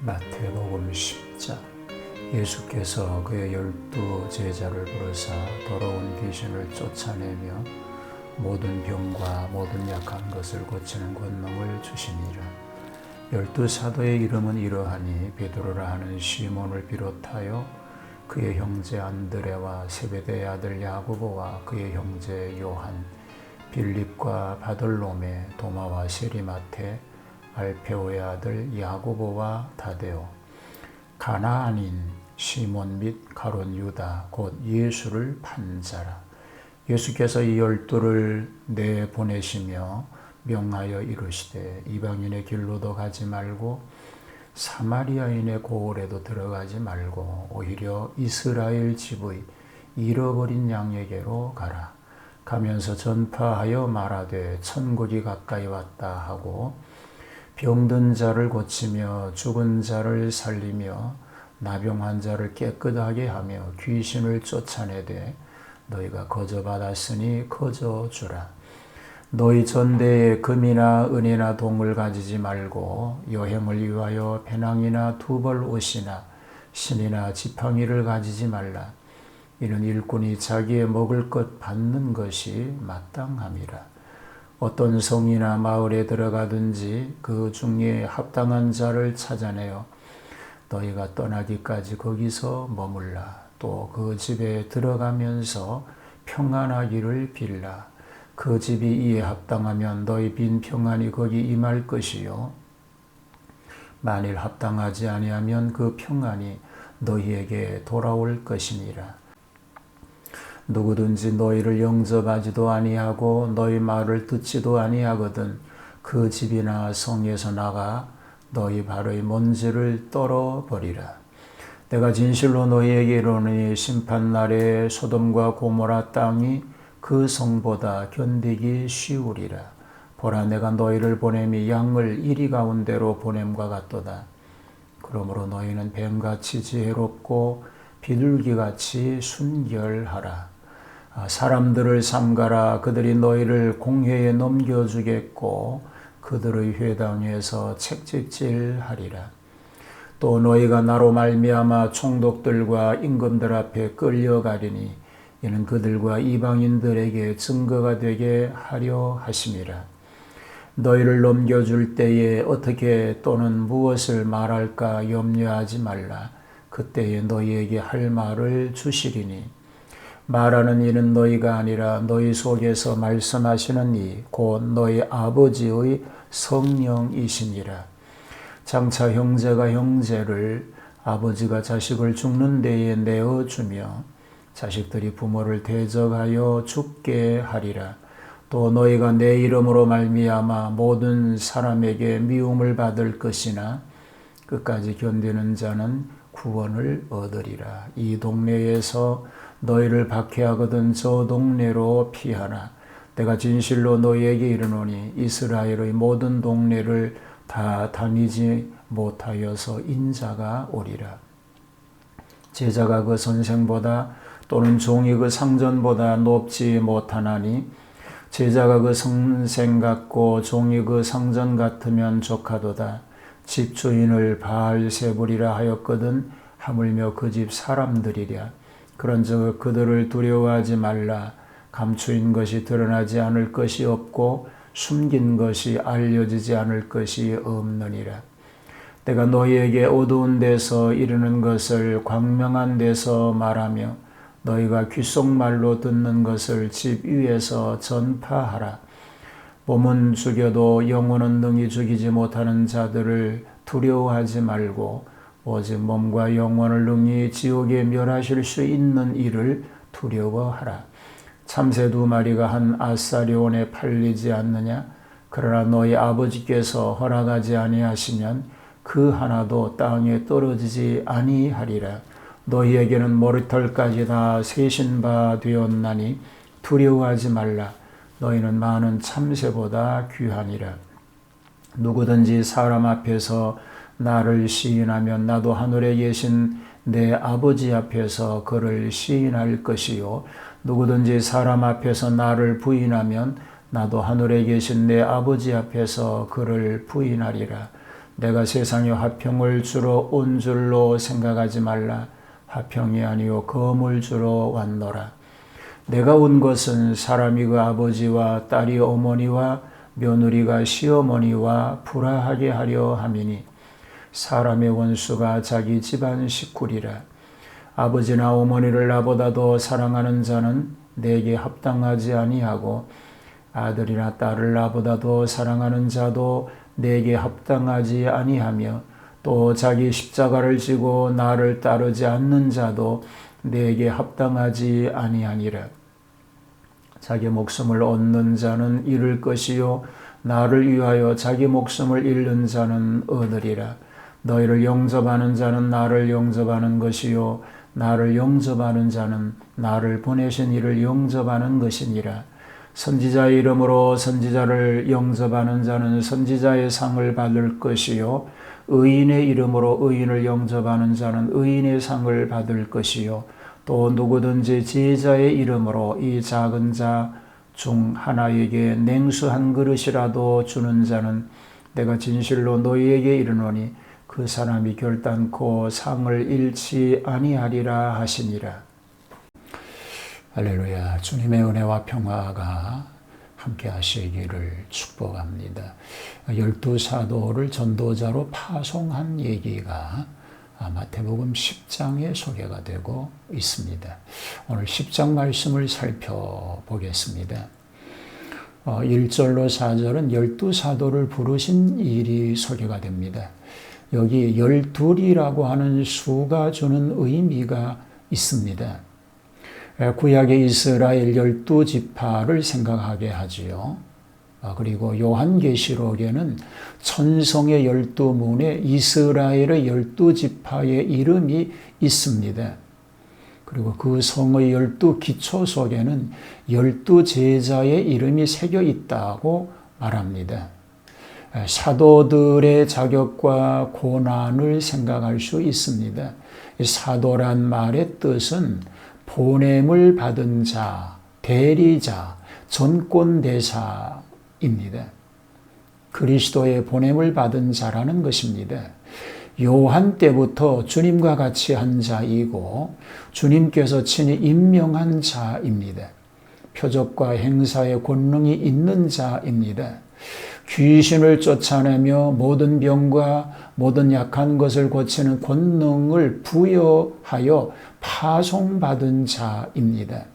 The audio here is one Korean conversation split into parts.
마태복음 10장. 예수께서 그의 12 제자를 부르사 더러운 귀신을 쫓아내며 모든 병과 모든 약한 것을 고치는 권능을 주시니라. 12 사도의 이름은 이러하니 베드로라 하는 시몬을 비롯하여 그의 형제 안드레와 세베대의 아들 야고보와 그의 형제 요한, 빌립과 바돌로메, 도마와 세리마테, 알페오의 아들 야고보와 다데오, 가나안인 시몬 및 가룟 유다 곧 예수를 판 자라. 예수께서 이 12를 내보내시며 명하여 이르시되 이방인의 길로도 가지 말고 사마리아인의 고을에도 들어가지 말고 오히려 이스라엘 집의 잃어버린 양에게로 가라. 가면서 전파하여 말하되 천국이 가까이 왔다 하고 병든 자를 고치며 죽은 자를 살리며 나병한 자를 깨끗하게 하며 귀신을 쫓아내되 너희가 거저받았으니 거저주라. 너희 전대에 금이나 은이나 동을 가지지 말고 여행을 위하여 배낭이나 두벌 옷이나 신이나 지팡이를 가지지 말라. 이는 일꾼이 자기의 먹을 것 받는 것이 마땅함이라. 어떤 성이나 마을에 들어가든지 그 중에 합당한 자를 찾아내어 너희가 떠나기까지 거기서 머물라. 또 그 집에 들어가면서 평안하기를 빌라. 그 집이 이에 합당하면 너희 빈 평안이 거기 임할 것이요 만일 합당하지 아니하면 그 평안이 너희에게 돌아올 것이니라. 누구든지 너희를 영접하지도 아니하고 너희 말을 듣지도 아니하거든 그 집이나 성에서 나가 너희 발의 먼지를 떨어버리라. 내가 진실로 너희에게 이르노니 심판날에 소돔과 고모라 땅이 그 성보다 견디기 쉬우리라. 보라, 내가 너희를 보냄이 양을 이리 가운데로 보냄과 같도다. 그러므로 너희는 뱀같이 지혜롭고 비둘기같이 순결하라. 사람들을 삼가라. 그들이 너희를 공회에 넘겨주겠고 그들의 회당에서 책찍질하리라. 또 너희가 나로 말미암아 총독들과 임금들 앞에 끌려가리니 이는 그들과 이방인들에게 증거가 되게 하려 하심이라. 너희를 넘겨줄 때에 어떻게 또는 무엇을 말할까 염려하지 말라. 그때에 너희에게 할 말을 주시리니 말하는 이는 너희가 아니라 너희 속에서 말씀하시는 이 곧 너희 아버지의 성령이시니라. 장차 형제가 형제를 아버지가 자식을 죽는 데에 내어주며 자식들이 부모를 대적하여 죽게 하리라. 또 너희가 내 이름으로 말미암아 모든 사람에게 미움을 받을 것이나 끝까지 견디는 자는 구원을 얻으리라. 이 동네에서 너희를 박해하거든 저 동네로 피하라. 내가 진실로 너희에게 이르노니 이스라엘의 모든 동네를 다 다니지 못하여서 인자가 오리라. 제자가 그 선생보다 또는 종이 그 상전보다 높지 못하나니 제자가 그 선생 같고 종이 그 상전 같으면 족하도다. 집주인을 바알세불이라 하였거든 하물며 그 집 사람들이랴. 그런즉 그들을 두려워하지 말라. 감추인 것이 드러나지 않을 것이 없고 숨긴 것이 알려지지 않을 것이 없느니라. 내가 너희에게 어두운 데서 이르는 것을 광명한 데서 말하며 너희가 귓속말로 듣는 것을 집 위에서 전파하라. 몸은 죽여도 영혼은 능히 죽이지 못하는 자들을 두려워하지 말고 오직 몸과 영혼을 능히 지옥에 멸하실 수 있는 이를 두려워하라. 참새 2마리가 한 아사리온에 팔리지 않느냐? 그러나 너희 아버지께서 허락하지 아니하시면 그 하나도 땅에 떨어지지 아니하리라. 너희에게는 머리털까지 다 세신 바 되었나니 두려워하지 말라. 너희는 많은 참새보다 귀하니라. 누구든지 사람 앞에서 나를 시인하면 나도 하늘에 계신 내 아버지 앞에서 그를 시인할 것이요 누구든지 사람 앞에서 나를 부인하면 나도 하늘에 계신 내 아버지 앞에서 그를 부인하리라. 내가 세상의 화평을 주러 온 줄로 생각하지 말라. 화평이 아니요 검을 주러 왔노라. 내가 온 것은 사람이 그 아버지와 딸이 어머니와 며느리가 시어머니와 불화하게 하려 함이니 사람의 원수가 자기 집안 식구리라. 아버지나 어머니를 나보다 더 사랑하는 자는 내게 합당하지 아니하고 아들이나 딸을 나보다 더 사랑하는 자도 내게 합당하지 아니하며 또 자기 십자가를 지고 나를 따르지 않는 자도 내게 합당하지 아니하니라. 자기 목숨을 얻는 자는 잃을 것이요 나를 위하여 자기 목숨을 잃는 자는 얻으리라. 너희를 영접하는 자는 나를 영접하는 것이요 나를 영접하는 자는 나를 보내신 이를 영접하는 것이니라. 선지자의 이름으로 선지자를 영접하는 자는 선지자의 상을 받을 것이요 의인의 이름으로 의인을 영접하는 자는 의인의 상을 받을 것이요 또 누구든지 제자의 이름으로 이 작은 자 중 하나에게 냉수 한 그릇이라도 주는 자는 내가 진실로 너희에게 이르노니 그 사람이 결단코 상을 잃지 아니하리라 하시니라. 할렐루야. 주님의 은혜와 평화가 함께 하시기를 축복합니다. 12사도를 전도자로 파송한 얘기가 마태복음 10장에 소개가 되고 있습니다. 오늘 10장 말씀을 살펴보겠습니다. 1절로 4절은 12사도를 부르신 일이 소개가 됩니다. 여기 12이라고 하는 수가 주는 의미가 있습니다. 구약의 이스라엘 12지파를 생각하게 하지요. 그리고 요한계시록에는 천성의 12문에 이스라엘의 12지파의 이름이 있습니다. 그리고 그 성의 12기초 속에는 12제자의 이름이 새겨 있다고 말합니다. 사도들의 자격과 고난을 생각할 수 있습니다. 사도란 말의 뜻은 보냄을 받은 자, 대리자, 전권대사입니다. 그리스도의 보냄을 받은 자라는 것입니다. 요한 때부터 주님과 같이 한 자이고 주님께서 친히 임명한 자입니다. 표적과 행사의 권능이 있는 자입니다. 귀신을 쫓아내며 모든 병과 모든 약한 것을 고치는 권능을 부여하여 파송받은 자입니다.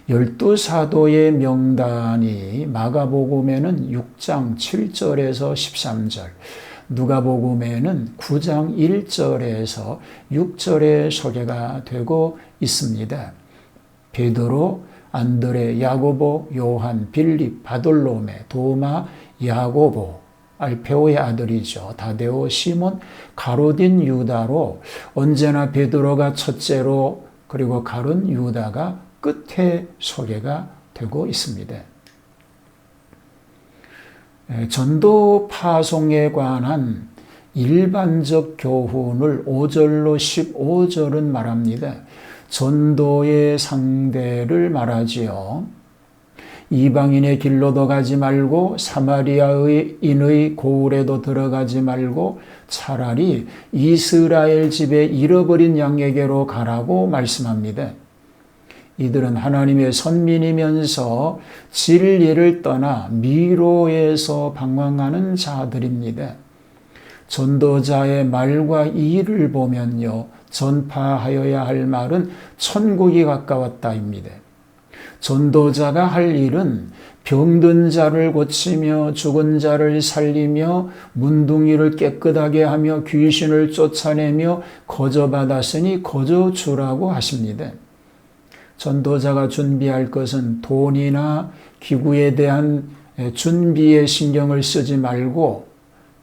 12사도의 명단이 마가복음에는 6장 7절에서 13절, 누가복음에는 9장 1절에서 6절에 소개가 되고 있습니다. 베드로, 안드레, 야고보, 요한, 빌립, 바돌로메, 도마, 야고보, 알페오의 아들이죠. 다데오, 시몬, 가롯인 유다로 언제나 베드로가 첫째로 그리고 가룟 유다가 끝에 소개가 되고 있습니다. 전도 파송에 관한 일반적 교훈을 5절로 15절은 말합니다. 전도의 상대를 말하지요. 이방인의 길로도 가지 말고 사마리아인의 고을에도 들어가지 말고 차라리 이스라엘 집에 잃어버린 양에게로 가라고 말씀합니다. 이들은 하나님의 선민이면서 진리를 떠나 미로에서 방황하는 자들입니다. 전도자의 말과 일을 보면요, 전파하여야 할 말은 천국이 가까웠다입니다. 전도자가 할 일은 병든 자를 고치며 죽은 자를 살리며 문둥이를 깨끗하게 하며 귀신을 쫓아내며 거저받았으니 거저 주라고 하십니다. 전도자가 준비할 것은 돈이나 기구에 대한 준비에 신경을 쓰지 말고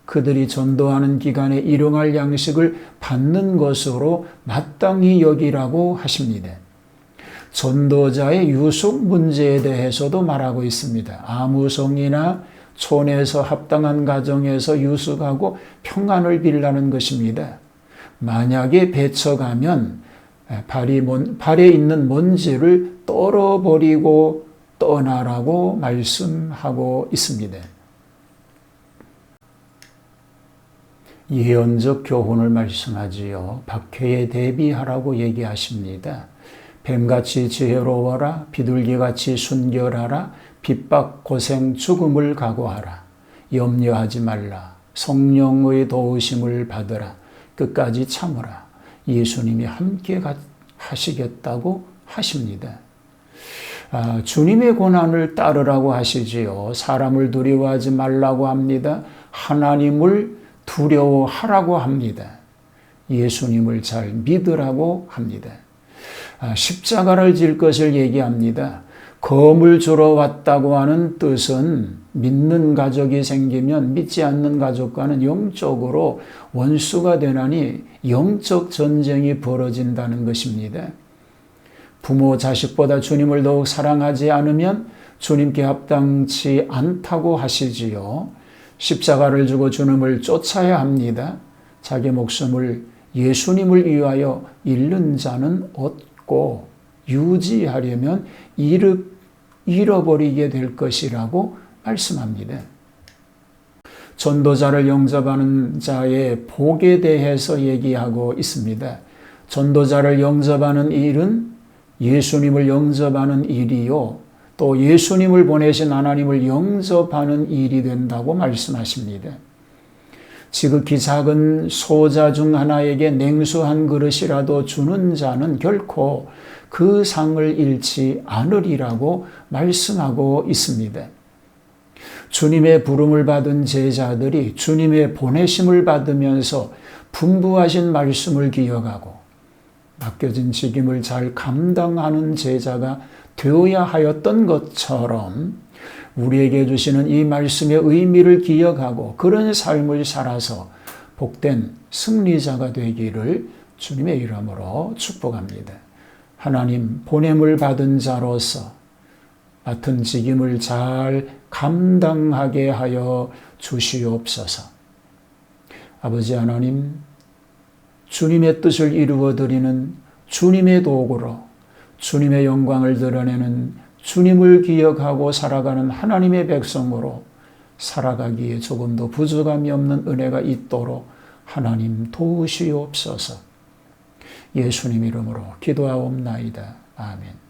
그들이 전도하는 기간에 일용할 양식을 받는 것으로 마땅히 여기라고 하십니다. 전도자의 유숙 문제에 대해서도 말하고 있습니다. 아무성이나 촌에서 합당한 가정에서 유숙하고 평안을 빌라는 것입니다. 만약에 배쳐가면 발에 있는 먼지를 떨어버리고 떠나라고 말씀하고 있습니다. 예언적 교훈을 말씀하지요. 박해에 대비하라고 얘기하십니다. 뱀같이 지혜로워라. 비둘기같이 순결하라. 핍박, 고생, 죽음을 각오하라. 염려하지 말라. 성령의 도우심을 받으라. 끝까지 참으라. 예수님이 함께 하시겠다고 하십니다. 주님의 고난을 따르라고 하시지요. 사람을 두려워하지 말라고 합니다. 하나님을 두려워하라고 합니다. 예수님을 잘 믿으라고 합니다. 십자가를 질 것을 얘기합니다. 검을 주러 왔다고 하는 뜻은 믿는 가족이 생기면 믿지 않는 가족과는 영적으로 원수가 되나니 영적 전쟁이 벌어진다는 것입니다. 부모 자식보다 주님을 더욱 사랑하지 않으면 주님께 합당치 않다고 하시지요. 십자가를 주고 주님을 쫓아야 합니다. 자기 목숨을 예수님을 위하여 잃는 자는 얻고 유지하려면 잃어버리게 될 것이라고 말씀합니다. 전도자를 영접하는 자의 복에 대해서 얘기하고 있습니다. 전도자를 영접하는 일은 예수님을 영접하는 일이요, 또 예수님을 보내신 하나님을 영접하는 일이 된다고 말씀하십니다. 지극히 작은 소자 중 하나에게 냉수 한 그릇이라도 주는 자는 결코 그 상을 잃지 않으리라고 말씀하고 있습니다. 주님의 부름을 받은 제자들이 주님의 보내심을 받으면서 분부하신 말씀을 기억하고 맡겨진 직임을 잘 감당하는 제자가 되어야 하였던 것처럼 우리에게 주시는 이 말씀의 의미를 기억하고 그런 삶을 살아서 복된 승리자가 되기를 주님의 이름으로 축복합니다. 하나님, 보냄을 받은 자로서 맡은 직임을 잘 감당하게 하여 주시옵소서. 아버지 하나님, 주님의 뜻을 이루어드리는 주님의 도구로 주님의 영광을 드러내는 주님을 기억하고 살아가는 하나님의 백성으로 살아가기에 조금도 부족함이 없는 은혜가 있도록 하나님 도우시옵소서. 예수님 이름으로 기도하옵나이다. 아멘.